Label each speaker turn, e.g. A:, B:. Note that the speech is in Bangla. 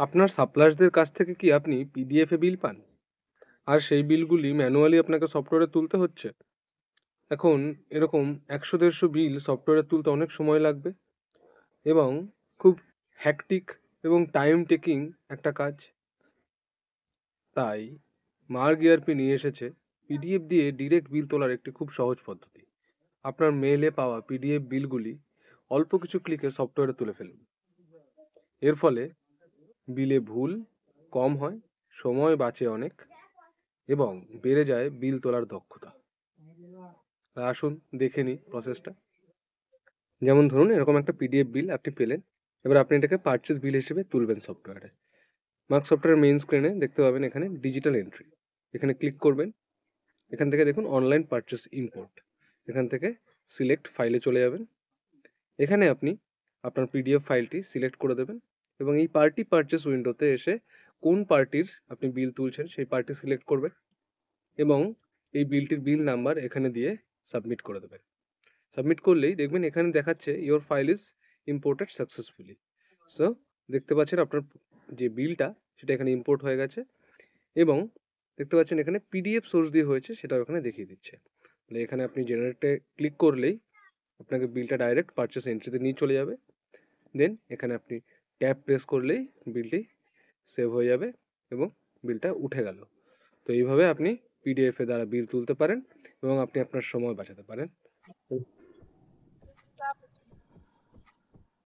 A: আপনার সাপ্লায়ার্সদের কাছ থেকে কি আপনি পিডিএফ এ বিল পান? আর সেই বিলগুলি ম্যানুয়ালি আপনাকে সফটওয়্যারে তুলতে হচ্ছে? এখন এরকম ১০০-১৫০ বিল সফটওয়্যারে তুলতে অনেক সময় লাগবে এবং খুব হ্যাকটিক এবং টাইম টেকিং একটা কাজ। তাই মার্গ ইআরপি নিয়ে এসেছে পিডিএফ দিয়ে ডিরেক্ট বিল তোলার একটি খুব সহজ পদ্ধতি। আপনার মেইলে পাওয়া পিডিএফ বিলগুলি অল্প কিছু ক্লিকে সফটওয়্যারে তুলে ফেলুন। এর ফলে বিলে ভুল কম হয়, সময় বাঁচে অনেক এবং বেড়ে যায় বিল তোলার দক্ষতা। আসুন দেখে নিই প্রসেসটা। যেমন ধরুন এরকম একটা পিডিএফ বিল আপনি পেলেন। এবার আপনি এটাকে পারচেজ বিল হিসেবে তুলবেন সফটওয়্যারে। মার্ক সফটওয়্যার মেইন স্ক্রিনে দেখতে পাবেন এখানে ডিজিটাল এন্ট্রি। এখানে ক্লিক করবেন। এখান থেকে দেখুন অনলাইন পারচেজ ইম্পোর্ট। এখান থেকে সিলেক্ট ফাইলে চলে যাবেন। এখানে আপনি আপনার পিডিএফ ফাইলটি সিলেক্ট করে দেবেন এবং এই পার্টি পারচেজ উইন্ডোতে এসে কোন পার্টির আপনি বিল তুলছেন সেই পার্টি সিলেক্ট করবেন এবং এই বিলটির বিল নাম্বার এখানে দিয়ে সাবমিট করে দেবেন। সাবমিট করলেই দেখবেন এখানে দেখাচ্ছে your file is imported successfully. So দেখতে পাচ্ছেন আপনার যে বিলটা সেটা এখানে ইম্পোর্ট হয়ে গেছে এবং দেখতে পাচ্ছেন এখানে পিডিএফ সোর্স দিয়ে হয়েছে সেটাও এখানে দেখিয়ে দিচ্ছে। তাহলে এখানে আপনি জেনারেটে ক্লিক করলেই আপনাকে বিলটা ডাইরেক্ট পারচেস এন্ট্রিতে নিয়ে চলে যাবে। দেন এখানে আপনি ট্যাব প্রেস করলেই বিলটি সেভ হয়ে যাবে এবং বিলটা উঠে গেল। তো এইভাবে আপনি পিডিএফ এর দ্বারা বিল তুলতে পারেন এবং আপনি আপনার সময় বাঁচাতে পারেন।